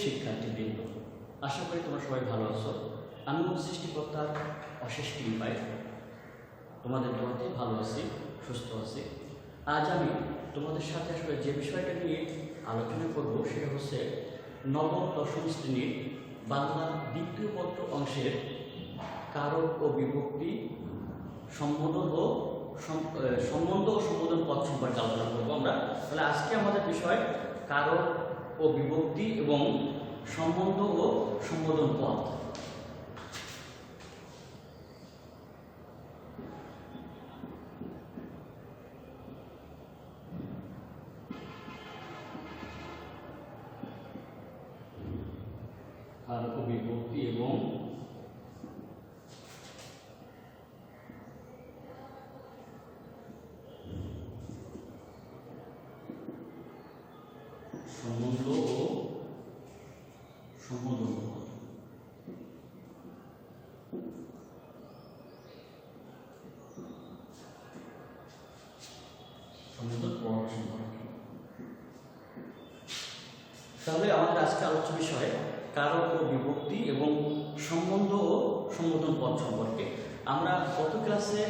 শিক্ষার্থীবৃন্দ, আশা করি তোমরা সবাই ভালো আছো। আমি সৃষ্টিকর্তার অশেষ কৃপায় তোমাদের দোয়াতে ভালো আছি, সুস্থ আছি। আজ আমি তোমাদের সাথে আসলে যে বিষয়টা নিয়ে আলোচনা করব সেটা হচ্ছে নবম দশম শ্রেণীর বাংলা দ্বিতীয় পত্র অংশের কারক ও বিভক্তি, সম্বোধন ও সম্বন্ধ ও সম্বোধন পদ সম্পর্কে আলোচনা করবো আমরা। তাহলে আজকে আমাদের বিষয় কারক ও বিভক্তি এবং সম্বন্ধ ও সম্বোধন পদ। কারক ও বিভক্তি এবং সম্বন্ধ ও সম্বোধন পদ। সম্বোধন পদ সম্পর্কে তাহলে আমাদের আজকে আলোচ্য বিষয় কারক ও বিভক্তি এবং সম্বন্ধ ও সম্বোধন পদ সম্পর্কে। আমরা গত ক্লাসে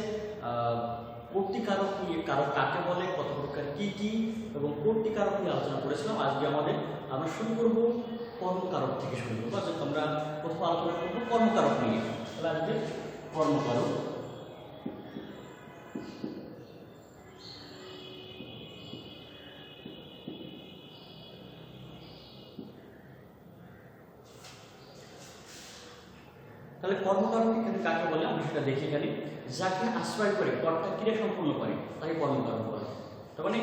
কর্তৃকারক নিয়ে, কারক কাকে বলে, কত প্রকার কি কি এবং কর্তৃকারক নিয়ে আলোচনা করেছিলাম। আজকে আমরা শুরু করব কর্মকারক থেকে শুরু করবো। আমরা প্রথম আলোচনা করবো কর্মকারক নিয়ে। তাহলে আজকে কর্মকারক। তাহলে কর্মকারক এখানে কাকে বলে আমরা সেটা দেখি। এখানে যাকে আশ্রয় করে কর্তা ক্রিয়া সম্পূর্ণ করে তাকে কর্মকারক বলে। তার মানে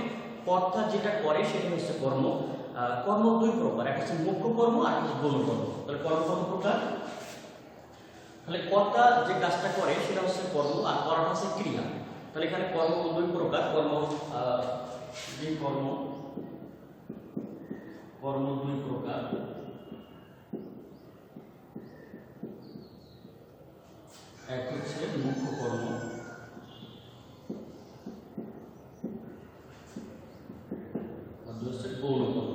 কর্তা যেটা করে সেটা হচ্ছে কর্ম। কর্ম দুই প্রকার, একটা হচ্ছে মুখ্য কর্ম আর একটা হচ্ছে গৌণ কর্ম। তাহলে কর্ম কত প্রকার? তাহলে কর্তা যে কাজটা করে সেটা হচ্ছে কর্ম আর করাটা হচ্ছে ক্রিয়া। তাহলে এখানে কর্ম দুই প্রকার। কর্ম দুই প্রকার। এক হচ্ছে মুখ্য কর্ম আর দুই হচ্ছে গৌণ কর্ম।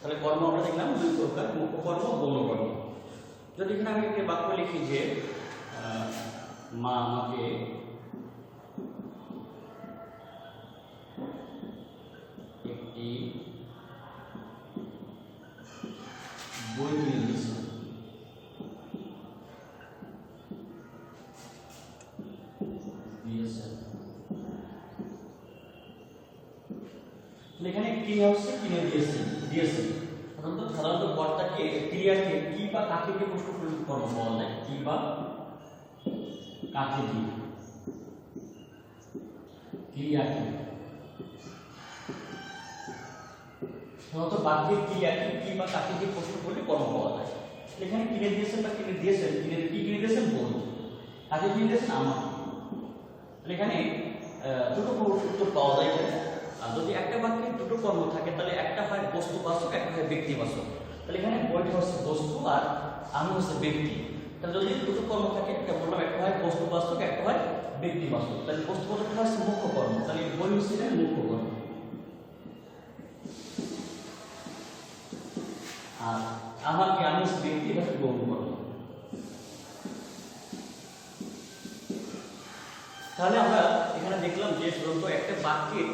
তাহলে কর্ম আমরা দেখলাম দুই প্রকার, মুখ্য কর্ম, গৌণ কর্ম। যদি এখানে আমি একটা বাক্য লিখি যে মা আমাকে একটি বই কিনে দিয়েছে, এখানে ক্রিয়া হচ্ছে কিনে দিয়েছে। সাধারণত কর্তাকে ক্রিয়াকে কি বা কাকে দিয়ে প্রশ্ন কর্ম বলা যায়, কি বা কাকে দিয়ে ক্রিয়াকে। সাধারণত বাক্যের ক্রিয়াকে কি বা কাকে দিয়ে প্রশ্ন করলে কর্ম পাওয়া যায়। এখানে কিনে দিয়েছেন বা কিনে দিয়েছেন, কি কিনে দিয়েছেন? বই। কাকে কিনে দিয়েছেন? আমার। এখানে দুটো উত্তর পাওয়া যায়। যদি একটা বাক্যে দুটো কর্ম থাকে তাহলে একটা হয় বস্তুবাচক, একটা হয় ব্যক্তিবাচক। তাহলে এখানে বইটা হচ্ছে বস্তু আর আমি হচ্ছে ব্যক্তি। তাহলে যদি দুটো কর্ম থাকে, একটা বললাম একটা হয় বস্তুবাচক, একটা হয় ব্যক্তিবাচক। তাহলে বস্তুবাচকটা হচ্ছে মুখ্য কর্ম, তাহলে বই হচ্ছে মুখ্য কর্ম। আর আমাকে, আমি হচ্ছে ব্যক্তি, এটা হচ্ছে গৌণ কর্ম। তাহলে আমরা এখানে দেখলাম যে সাধারণত একটা বাক্যের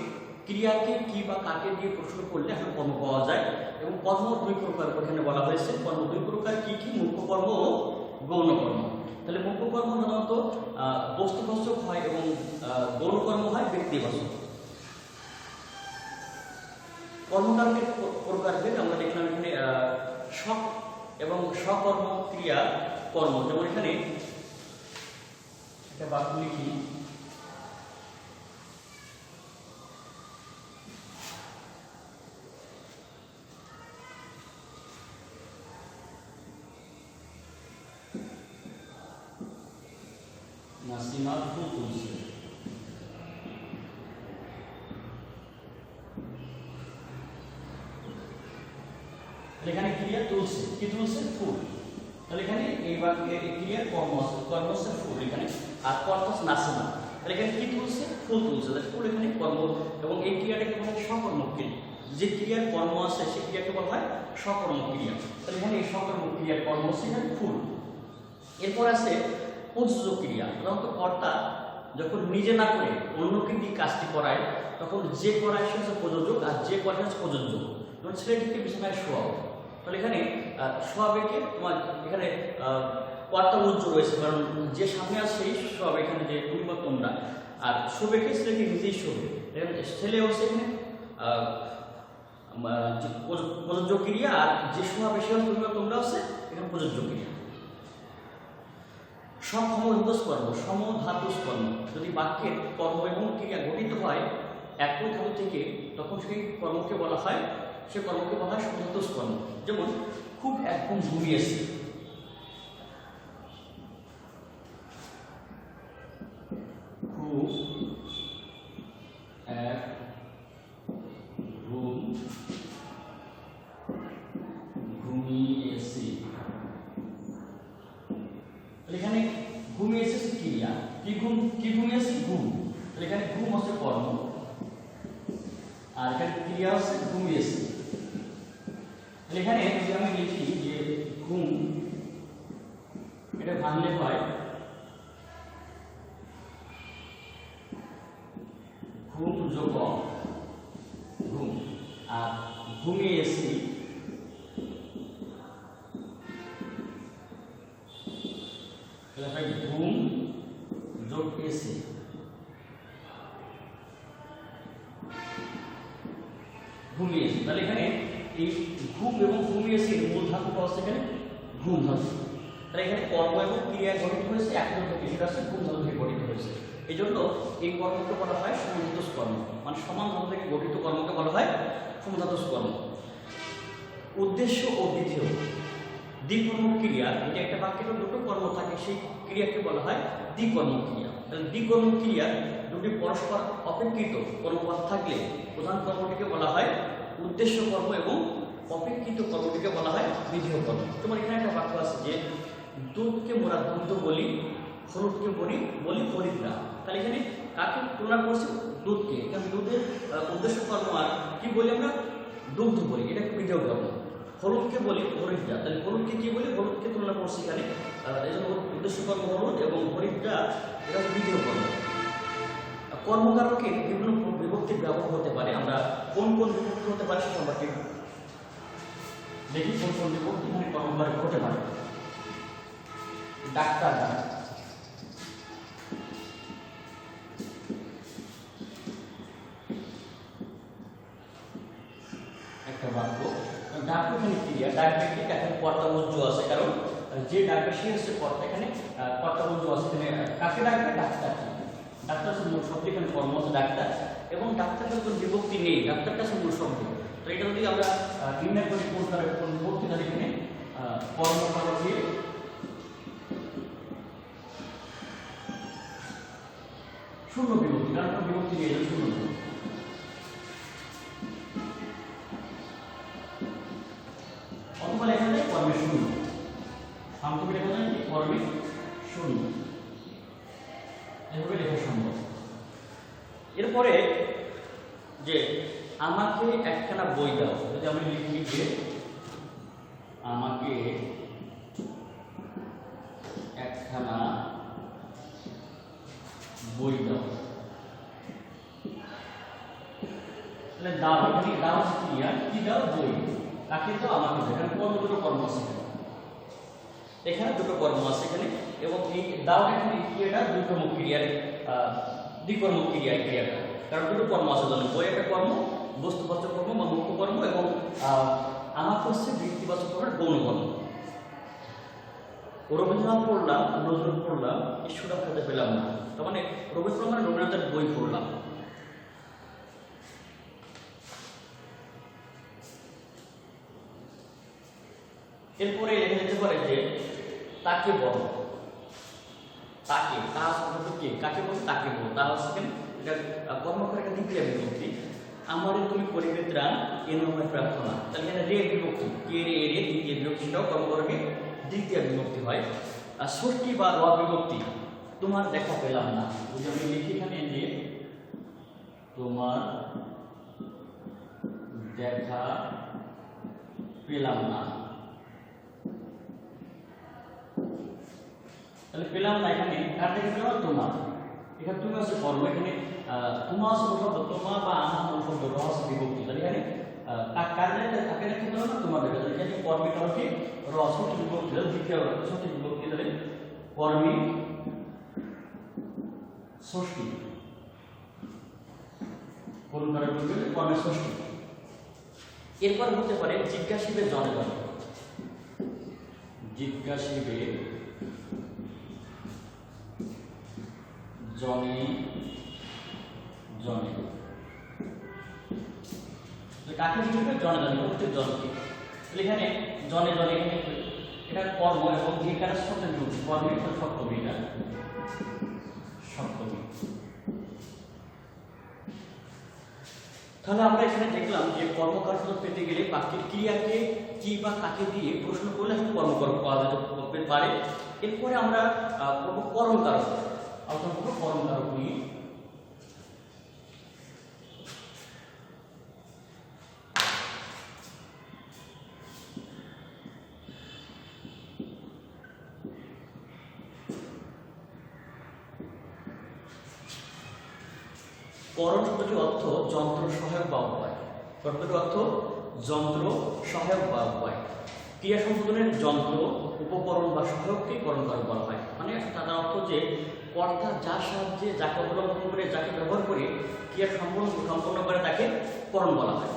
ক্রিয়াকে কি বা কাকে দিয়ে প্রশ্ন করলে আসলে কর্ম পাওয়া যায়। এবং কর্ম দুই প্রকার এখানে বলা হয়েছে। কর্ম দুই প্রকার কি কি? মুখ্য কর্ম ও গৌণ কর্ম। তাহলে মুখ্য কর্ম সাধারণত বস্তুবাচক হয় এবং গৌণ কর্ম হয় ব্যক্তিবাচক। কর্মকারকের প্রকারভেদ আমরা দেখলাম এখানে সক এবং সকর্ম ক্রিয়া কর্ম। যেমন এখানে একটা বাক্য লিখি, নাসিমা ফুল তুলছে। এখানে ক্রিয়া তুলছে, কি তুলছে? ফুল। তাহলে এখানে এই বাক্যে ক্রিয়ার কর্ম আছে, কর্ম হচ্ছে ফুল এখানে, আর কর্তা নাসিমা। তাহলে এখানে কি তুলছে? ফুল তুলছে। তাহলে ফুল এখানে কর্ম, এবং এই ক্রিয়াটাকে বলা হয় সকর্মক ক্রিয়া। যে ক্রিয়ার কর্ম আছে সেই ক্রিয়াকে বলা হয় সকর্মক ক্রিয়া। তাহলে এখানে এই সকর্মক ক্রিয়ার কর্ম হচ্ছে এখানে ফুল। এরপর আছে প্রযোজ্য ক্রিয়া। সাধারণত কর্তা যখন নিজে না করে অন্যকে দিয়ে কাজটি করায় তখন যে করায় সে হচ্ছে প্রযোজক, আর যে করে হচ্ছে প্রযোজ্য। যেমন ছেলেটিকে বিছানায় শোয়াও, তাহলে এখানে শোয়াবেকে তোমার এখানে কর্তা উজ্জ্ব রয়েছে, কারণ যে সামনে আছে সেই শোয়াবে, এখানে যে তুমি বা তোমরা, আর শোবেকে ছেলেকে নিজেই শোবে। ছেলে হচ্ছে এখানে প্রযোজ্য ক্রিয়া, আর যে শোয়াবে সে তুমি বা তোমরা হচ্ছে এখানে প্রযোজ্য ক্রিয়া। সমধাতুজ কর্ম, সমধাতুজ কর্ম, যদি বাক্যের কর্ম এবং ক্রিয়া গঠিত হয় একই ধাতু থেকে তখন সেই কর্মকে বলা হয় সমধাতুজ কর্ম। যেমন খুব একদম ঘুমিয়েছে, খুব এক ঘুমিয়েছে। এখানে ঘুমিয়েছে ক্রিয়া, কি ঘুমিয়েছে? ঘুম। তাহলে এখানে ঘুম হচ্ছে কর্ম, আর এখানে ক্রিয়া হচ্ছে ঘুমিয়েছে। তাহলে এখানে যদি আমি লিখি যে ঘুম, এটা ভাঙলে হয় ঘুম যোগ ঘুম, আর ঘুমিয়েছি ঘুম যোগ এসি। ঘুমিয়েছি। তাহলে এখানে এই ঘুম এবং ঘুমিয়েছি মূল ধাতুটা হচ্ছে এখানে ঘুম ধাতু। তাহলে এখানে কর্ম এবং ক্রিয়া গঠিত হয়েছে একই থেকে, সেটা হচ্ছে ঘুম ধাতু থেকে গঠিত হয়েছে। এই জন্য এই কর্মকে বলা হয় সমধাতুজ কর্ম, মানে সমান ধাতু থেকে গঠিত কর্মকে বলা হয় সমধাতুজ কর্ম। উদ্দেশ্য ও বিধেয় দ্বিকর্মক ক্রিয়া, এটা একটা বাক্যের দুটো কর্ম থাকে, সেই ক্রিয়াকে বলা হয় দ্বিকর্মক ক্রিয়া। তাহলে দ্বিকর্মক ক্রিয়া দুটি পরস্পর অপেক্ষিত কর্মপদ থাকলে প্রধান কর্মটিকে বলা হয় উদ্দেশ্য কর্ম এবং অপেক্ষিত কর্মটিকে বলা হয় বিধেয় কর্ম। তোমার এখানে একটা বাক্য আছে যে দুধকে মোরা দুগ্ধ বলি, হলুদকে বলি হরিদ্রা। তাহলে এখানে কাকে তুলনা করছি? দুধকে। কারণ দুধের উদ্দেশ্য কর্ম আর কি বলি আমরা? দুগ্ধ বলি, এটা একটা বিধেয় কর্ম। হলুদকে বলি হরিদ্রা, তাহলে হলুদকে কি বলি? হলুদকে তুলনা করছি এখানে, এই জন্য উদ্দেশ্য কর্ম হলুদ এবং হরিদ্রা এটা বিধেয় কর্ম। কর্মকারকে বিভিন্ন বিভক্তির ব্যবহার হতে পারে। আমরা কোন কোন বিভক্তি হতে পারে সে সম্পর্কে দেখি, কোন কোন বিভক্তি মানে কর্মকারক হতে পারে। ডাক্তার, একটা বাক্য। ডাক্তার এখানে ক্রিয়া, ডাক্তারকে এখানে কর্তা উজ্জ্ব আছে, কারণ যে ডাক্তার সে হচ্ছে কর্তা, এখানে কর্তা উজ্জ্ব আছে। এখানে কাকে ডাকবে? ডাক্তার। ডাক্তার হচ্ছে মূল শব্দ, এখানে কর্ম হচ্ছে ডাক্তার, এবং ডাক্তারের কোনো বিভক্তি নেই, ডাক্তারটা হচ্ছে মূল শব্দ। তো এটা যদি আমরা নির্ণয় করি কোন বিভক্তি, তাহলে এখানে কর্মকারক দিয়ে শূন্য বিভক্তি, কারণ কোনো বিভক্তি নেই, শূন্য বিভক্তি। অথবা লেখা যায় কর্মে শূন্য, সংক্ষেপে লেখা যায় কি? কর্মে শূন্য, এভাবে লেখা সম্ভব। এরপরে যে আমাকে একখানা বই দাও, যদি আমি লিখি যে আমাকে একখানা বই দাও, তাহলে দাও, এখানে দাও ক্রিয়া, কি দাও? বই। কাকে দাও? আমাকে দাও। এখানে দুটো কর্ম আছে, এখানে দুটো কর্ম আছে এখানে, এবং এই দাও এখানে ক্রিয়াটা দ্বিকর্মক ক্রিয়ার দ্বিকর্মক ক্রিয়াটা, কারণ দুটো কর্ম আছে। ধরুন বই একটা কর্ম, বস্তুবাচক কর্ম বা মুখ্য কর্ম, এবং আমাকে হচ্ছে বৃত্তিবাচক কর্মের গৌণ কর্ম। রবীন্দ্রনাথ পড়লাম, নজরুল পড়লাম, ঈশ্বরনাথ খেতে পেলাম না, তার মানে রবীন্দ্রনাথের বই পড়লাম। এরপরে লেখা যেতে পারে যে তাকে বলো, তাকে, কাকে বলো? তাকে বলো। তা হচ্ছে এটা কর্মকার একটা দ্বিতীয় বিভক্তি। আমারে তুমি করিবে ত্রাণ, এ নয় প্রার্থনা। তাহলে এখানে রে বিভক্তি, কে রে রে দ্বিতীয় বিভক্তি, সেটাও কর্মকারকে দ্বিতীয় বিভক্তি হয়। আর ষষ্ঠী বা র বিভক্তি, তোমার দেখা পেলাম না, ওই যে আমি লিখি এখানে যে তোমার দেখা পেলাম না, তাহলে পেলাম না এখানে কার দেখা পেলাম? তোমার। এখানে তুমি আছে কর্ম, এখানে তোমার আছে শব্দ, তোমার বা আমার শব্দ র আছে বিভক্তি, তাহলে এখানে কার দেখা কাকে দেখা পেলাম না? তোমার দেখা। তাহলে এখানে কর্মী কারকে র সঠিক বিভক্তি, তাহলে দ্বিতীয় সঠিক বিভক্তি, তাহলে কর্মী ষষ্ঠী, কোন কারণে বলতে কর্মী ষষ্ঠী। এরপর হতে পারে জিজ্ঞাসিবে জনে জনে, জিজ্ঞাসিবে জনে জনে, কাকে জিজ্ঞাসা? জনে জনে, প্রত্যেক জনকে। তাহলে এখানে জনে জনে, এখানে এটা কর্ম এবং এখানে সত্যের রূপ, কর্মের সপ্তমী, এটা সপ্তমী। তাহলে আমরা এখানে দেখলাম যে কর্মকাণ্ড পেতে গেলে বাক্যের ক্রিয়াকে কি বা কাকে দিয়ে প্রশ্ন করলে এখন কর্মকাণ্ড পাওয়া যেতে পারে। এরপরে আমরা কর্মকারক, আলোচনা করবো কর্মকারক নিয়ে। করণ শব্দটির অর্থ যন্ত্র সহায়ক বা উপায়। শব্দটির অর্থ যন্ত্র সহায়ক বা উপায়। ক্রিয়া সম্পাদনের যন্ত্র, উপকরণ বা সহায়ককে করণকারক বলা হয়। মানে তার অর্থ যে কর্তা যার সাহায্যে, যাকে অবলম্বন করে, যাকে ব্যবহার করে ক্রিয়া সম্পন্ন করে তাকে করণ বলা হয়।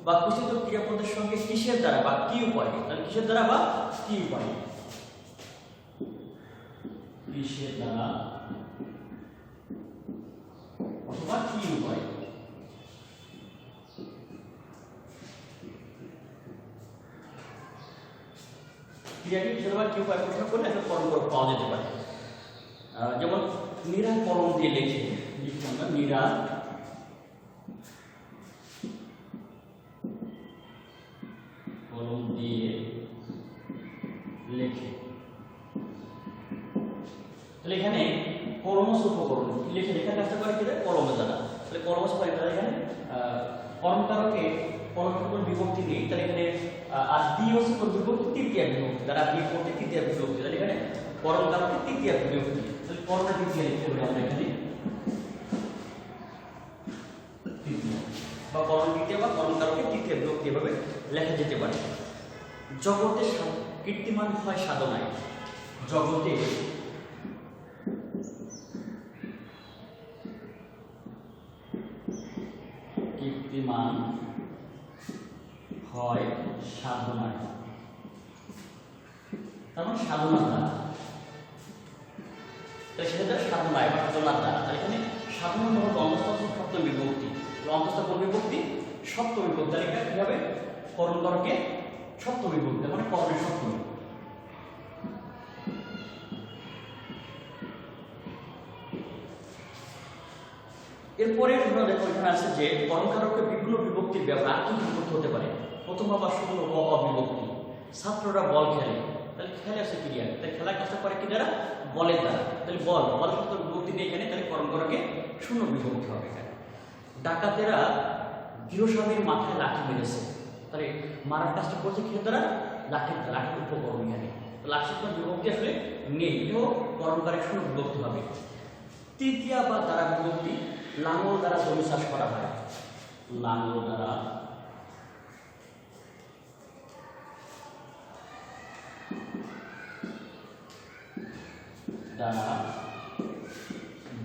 বা কুচিত ক্রিয়াপদের সঙ্গে কিসের দ্বারা বা কি উপায়, তাহলে কিসের দ্বারা বা কি উপায়, কিসের দ্বারা অথবা কি উপায়। ক্রিয়াটি কিসের বা কি উপায় প্রশ্ন করলে একটা কর্মকারক পাওয়া যেতে পারে। যেমন নীরা কলম দিয়ে লেখে, লিখছি আমরা নীরা কলম দিয়ে লেখে। তাহলে এখানে কলমস উপকরণ লিখে লেখার কাজটা করে কি কলমের দ্বারা। তাহলে কলমস পাই, তাহলে এখানে কর্মকারকে কর্মকারক বিভক্তি নেই, তাহলে এখানে আর দিওস বিভক্তি তৃতীয় বিভক্তি, তারা দিয়ে করতে তৃতীয় বিভক্তি, তাহলে এখানে কর্মকারকে তৃতীয় বিভক্তি, তাহলে কর্ম তৃতীয় লিখতে হবে আমরা এখানে তৃতীয়, বা কর্ম তৃতীয় বা কর্মকারকে তৃতীয় বিভক্তি এভাবে লেখা যেতে পারে। জগতে কীর্তিমান হয় সাধনায়, জগতে কীর্তিমান হয় সাধনায়, তার মানে সাধনার দ্বারা, তাহলে সেটা দ্বারা সাধনায় বা সাধনার দ্বারা। তাহলে এখানে সাধনা হল অন্তস্থ সপ্তম বিভক্তি, অন্তস্থ কোন বিভক্তি? সপ্তম বিভক্তি। তাহলে এটা কি হবে? করণকারকে সপ্তম বিভক্তি, মানে কর্ণের সপ্তমী। এরপরে দেখো এখানে আছে যে কর্মকারকে বিভিন্ন বিভক্তির ব্যবহার কি বিভক্তি হতে পারে। প্রথম বা শূন্য বা অবিভক্তি। ছাত্ররা বল খেলে, তাহলে খেলে আছে ক্রিয়া, তাহলে খেলার কাজটা করে কি দ্বারা? বলের দ্বারা। তাহলে বল শব্দ বিভক্তি নেই এখানে, তাহলে কর্মকারকে শূন্য বিভক্তি হবে এখানে। ডাকাতেরা গৃহস্বামীর মাথায় লাঠি মেরেছে, তাহলে মারার কাজটা করছে কি দ্বারা? লাঠির দ্বারা, লাঠির উপকরণ এখানে। লাঠির বিভক্তি আসলে নেই, এটাও কর্মকারের শূন্য বিভক্তি হবে। তৃতীয়া বা দ্বারা বিভক্তি, লাঙল দ্বারা জমি চাষ করা হয়, লাঙল দ্বারা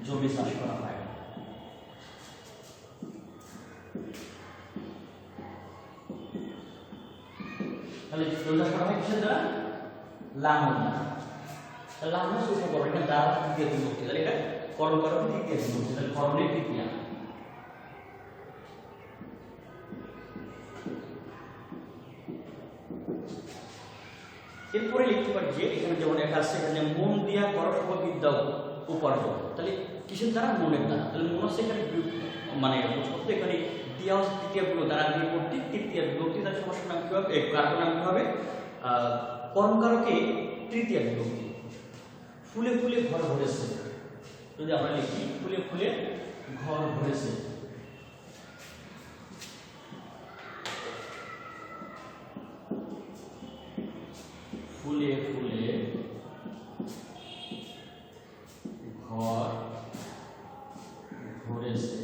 জমি চাষ করা হয়। তাহলে জমি চাষ করা হয় কিসের দ্বারা? লাঙল দ্বারা। তাহলে লাঙল উপকরণ, এটা দ্বারা তৃতীয় বিভক্তি, তাহলে এটা কর্মকারক তৃতীয় বিভক্তি, তাহলে কর্ণের তৃতীয়া। এরপরে লিখতে পারি যে এখানে যেমন লেখা আছে এখানে মন দিয়া করো সব বিদ্যা উপার্জন, তাহলে কিসের দ্বারা? মনের দ্বারা। তাহলে মন হচ্ছে এখানে মানে এখানে দিয়া হচ্ছে তৃতীয় বিভক্তি, দ্বারা বিভক্তি তৃতীয় বিভক্তি, তার সমস্যার নাম কি হবে? কারক নাম কি হবে? কর্মকারকে তৃতীয় বিভক্তি। ফুলে ফুলে ঘর ভরেছে, যদি আমরা লিখি ফুলে ফুলে ঘর ভরেছে, ফুলে ফুলে ঘর ভরেছে।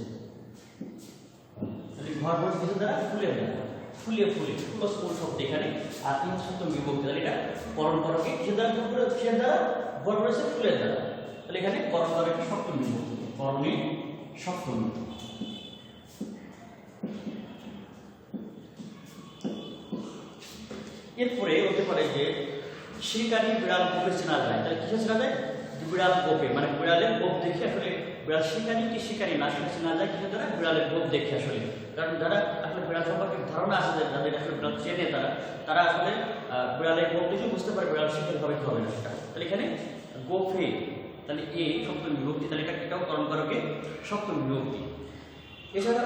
ঘর ভরেছে কিছু দ্বারা ফুলে দ্বারা, ফুলে ফুলে প্লাস ফুল শব্দ এখানে, আর তিন শব্দ বিভক্তি, তাহলে এটা করণ করকে কিছু দ্বারা কিসের দ্বারা ভর ভরেছে, ফুলের দ্বারা, তাহলে এখানে করণ করকে সপ্তম বিভক্তি, করণে সপ্তম। এরপরে হতে পারে যে শিকারী বিড়াল গোপে চেনা যায়, তাহলে কিসে চেনা যায়, বিড়াল গোপে, মানে বিড়ালের গোপ দেখে আসলে বিড়াল শিকারী কি শিকারী না সেটা চেনা যায় কিসে দ্বারা, বিড়ালের গোপ দেখে আসলে। কারণ যারা আসলে বিড়াল সম্পর্কে ধারণা আছে, যাদের আসলে বিড়াল চেনে তারা আসলে বিড়ালের গোপ দেখে বুঝতে পারে বিড়াল শিকারী হবে কি হবে না সেটা। তাহলে এখানে গোপে, তাহলে এই সপ্তম বিভক্তি, তাহলে এটাও করণ করকে সপ্তম বিভক্তি। এছাড়া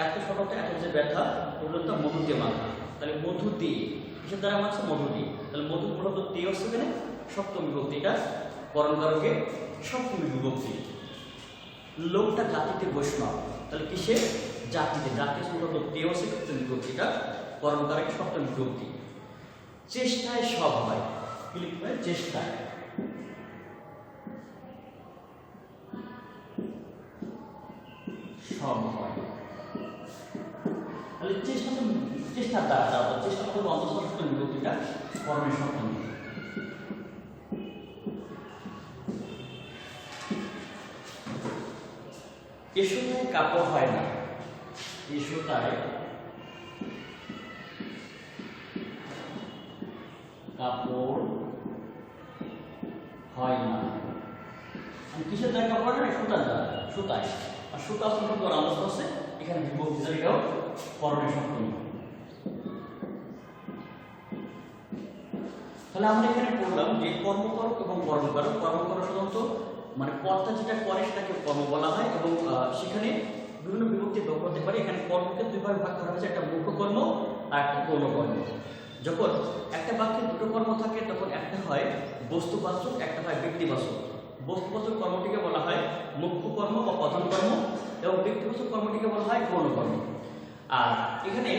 এত সকালটা এত যে ব্যথা ওগুলো তো মধু দিয়ে মাখা, তাহলে মধু দিয়ে কিসের দ্বারা মাখছে, মধু দিয়ে, তাহলে মধু মূলত দিয়ে হচ্ছে এখানে সপ্তম বিভক্তি, এটা করণ করকে সপ্তম বিভক্তি। লোকটা জাতিতে বৈষ্ণব, তাহলে কিসে, জাতিতে, জাতি মূলত দিয়ে হচ্ছে সপ্তম বিভক্তি, এটা করণ করকে সপ্তম বিভক্তি। চেষ্টায় সব হয়, কি লিখতে হয়, চেষ্টায়, সব হয়, তাহলে চেষ্টার দ্বারা, চেষ্টা করতে অন্তঃসত্ত্ব বিভক্তিটা করণের সপ্তম। এসোটায় কাপড় হয় না, এসোটায় কাপড় হয় না, কিসের দ্বারা কাপড় হয় না, সুতার দ্বারা, সুতায়, আর সুতা সম্পর্কে আলোচনা আছে এখানে বিভক্তি, তালিকাও করণের সপ্তম। তাহলে আমরা এখানে পড়লাম যে কর্মকারক এবং কর্মকারক। কর্মকারক সাধারণত মানে কর্তা যেটা করে সেটাকে কর্ম বলা হয়, এবং সেখানে বিভিন্ন বিভক্তি ব্যবহার করতে পারে। এখানে কর্মকে দুই ভাগে ভাগ করা হয়েছে, একটা মুখ্য কর্ম আর একটা গৌণ কর্ম। যখন একটা বাক্যে দুটো কর্ম থাকে তখন একটা হয় বস্তুবাচক, একটা হয় ব্যক্তিবাচক। বস্তুবাচক কর্মটিকে বলা হয় মুখ্য কর্ম বা প্রধান কর্ম, এবং ব্যক্তিবাচক কর্মটিকে বলা হয় গৌণ কর্ম। আর এখানে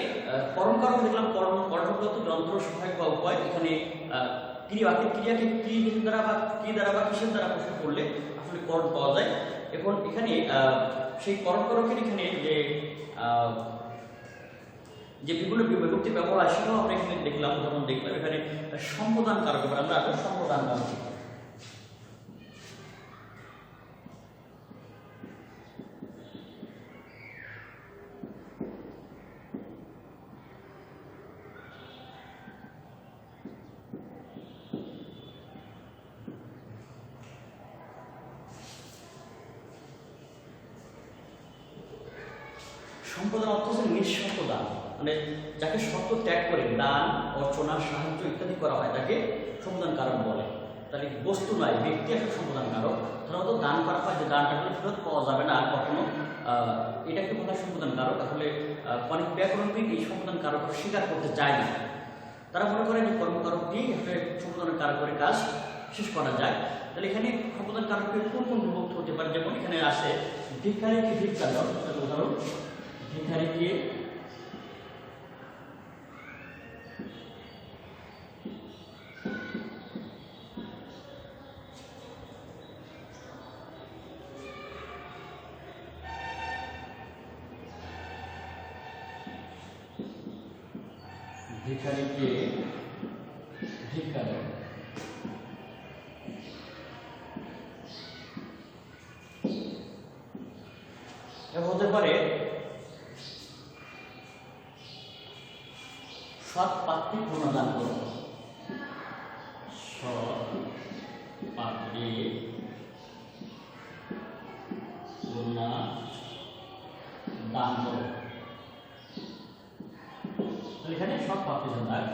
করণ কর্ম দেখলাম, করণ শব্দ যন্ত্র, সহায়ক বা উপায়। এখানে ক্রিয়াকে কি দ্বারা বা কি দ্বারা বা কিসের দ্বারা প্রশ্ন করলে আসলে করণ পাওয়া যায়। এখন এখানে সেই করণ করকের এখানে যে বিভিন্ন বিভক্তি ব্যবহার হয় সেটাও আমরা এখানে দেখলাম, উদাহরণ দেখলাম। এখানে সম্বোধন কারক, আমরা সম্বোধন কারক, সম্পদান অর্থ হচ্ছে নিঃশর্ত দান, মানে যাকে শর্ত ত্যাগ করে দান, অর্চনা, সাহায্য ইত্যাদি করা হয় তাকে সম্পদান কারক বলে। তাহলে বস্তু নয়, ব্যক্তি একটা সম্পদান কারক। সাধারণত দান করা হয় যে দানটা ফেরত পাওয়া যাবে না কখনো, এটাকে বলা হয় সম্পদান কারক। আসলে অনেক ব্যাকরণবিদ এই সম্পদান কারক স্বীকার করতে চায় না, তারা মনে করে যে কর্মকারক দিয়েই আসলে সম্পদানের কারকের কাজ শেষ করা যায়। তাহলে এখানে সম্পদান কারকের কোন কোন বিভক্ত হতে পারে, যেমন এখানে আসে ভিক্ষারীকে ভিক্ষা দাও, উদাহরণ, ভিখারীকে ভিক্ষা দাও। হতে পারে সৎ পাত্রী পুনর্দান করো, সৎ পাত্রী পুনর্দান করো। তাহলে এখানে সৎ পাত্রী দান,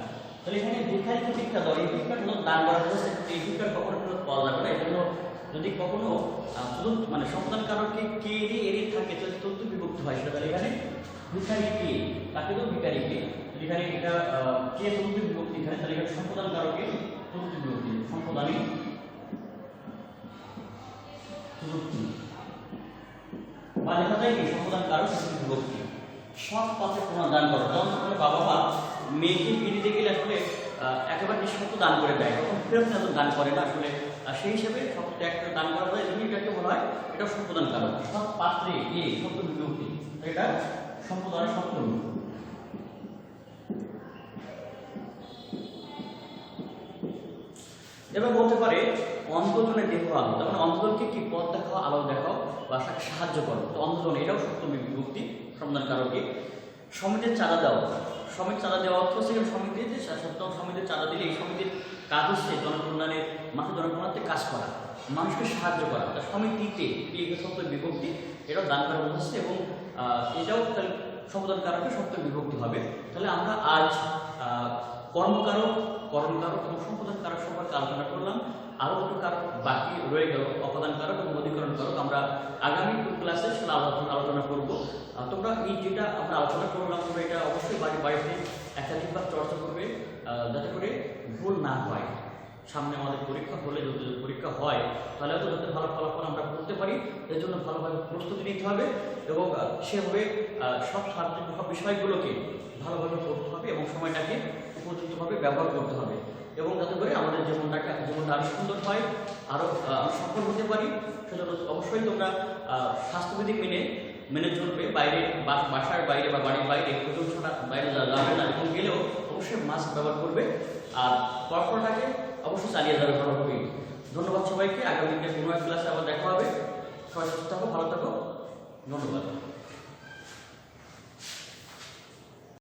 তাহলে এখানে ভিখারীকে ভিক্ষা দাও, এই ভিক্ষার দান করা হচ্ছে, এই ভিক্ষার কখনো ফেরত পাওয়া যাবে না। এই জন্য যদি কখনো শুধু মানে সম্পদান কারকে কে এরে থাকে যদি তথ্য বিভক্ত হয় সেটা, তাহলে এখানে ভিখারীকে, তাকে তো ভিখারীকে, এখানে এটা কে তথ্য বিভক্তি, এখানে তাহলে এখানে সম্পদান কারকে তথ্য বিভক্তি, সম্পদানী বিভক্তি বা লেখা যায় কি সম্বোধন কারক ষষ্ঠী বিভক্তি। সৎ পথে প্রমাণ দান করো, যেমন করে বাবা মা মেয়েকে বিয়ে দিতে গেলে আসলে একেবারে নিঃশর্ত দান করে দেয়, তখন ফেরত না দান করে না আসলে, সেই হিসেবে সব ত্যাগ করে দান করা হয়, এজন্য এটাকে বলা হয় এটা সম্বোধন কারক। সৎ পাত্রে এ সত্য বিভক্তি, এটা সম্বোধনের সপ্তমী। এবার বলতে পারে অন্ধজনে দেহ আলো, তার মানে অন্ধজনকে কি পথ দেখাও, আলো দেখাও বা সাহায্য করো, তো অন্ধজন এটাও সপ্তমী বিভক্তি সম্বোধন কারকে। সমিতির চাঁদা দেওয়া, সমিতির চাঁদা দেওয়া অর্থ হচ্ছে সমিতিতে সপ্তম সমিতির চাঁদা দিলে এই সমিতির কাজ হচ্ছে জনকল্যাণের মাঠে জনকল্যাণে কাজ করা, মানুষকে সাহায্য করা। সমিতিতে এই সপ্তমী বিভক্তি, এটাও দান করা বোঝাচ্ছে এবং এটাও সম্বোধন কারকে সপ্তমী বিভক্তি হবে। তাহলে আমরা আজ কর্মকারক, কর্মকারক এবং সম্বোধন কারক সম্পর্কে আলোচনা করলাম। আরও দুটো কারক বাকি রয়ে গেল, অপদান কারক এবং অধিকরণ কারক। আমরা আগামী ক্লাসে সেটা আলোচনা করব। তোমরা এই যেটা আমরা আলোচনা করলাম তোমরা এটা অবশ্যই বাড়িতে একাধিকবার চর্চা করবে, যাতে করে ভুল না হয়। সামনে আমাদের পরীক্ষা হলে, যদি পরীক্ষা হয় তাহলে হয়তো যাতে ভালো ফলাফল আমরা করতে পারি, এর জন্য ভালোভাবে প্রস্তুতি নিতে হবে এবং সেভাবে সব সাবজেক্ট সব বিষয়গুলোকে ভালোভাবে পড়তে হবে এবং সময়টাকে উপযুক্তভাবে ব্যবহার করতে হবে, এবং যাতে করে আমাদের জীবনটা আরও সুন্দর হয়, আরও সফল হতে পারি। সেজন্য অবশ্যই তোমরা স্বাস্থ্যবিধি মেনে চলবে। বাইরে বাসার বাইরে বা বাড়ির বাইরে প্রচুর ছাড়া বাইরে যাবে না, এবং গেলেও অবশ্যই মাস্ক ব্যবহার করবে। আর পড়াশোনাটাকে অবশ্যই চালিয়ে যাবে ভালোভাবে। ধন্যবাদ সবাইকে। আগামী দিনে কোনো এক ক্লাসে আবার দেখা হবে। সবাই সুস্থ থাকো, ভালো থাকো। ধন্যবাদ।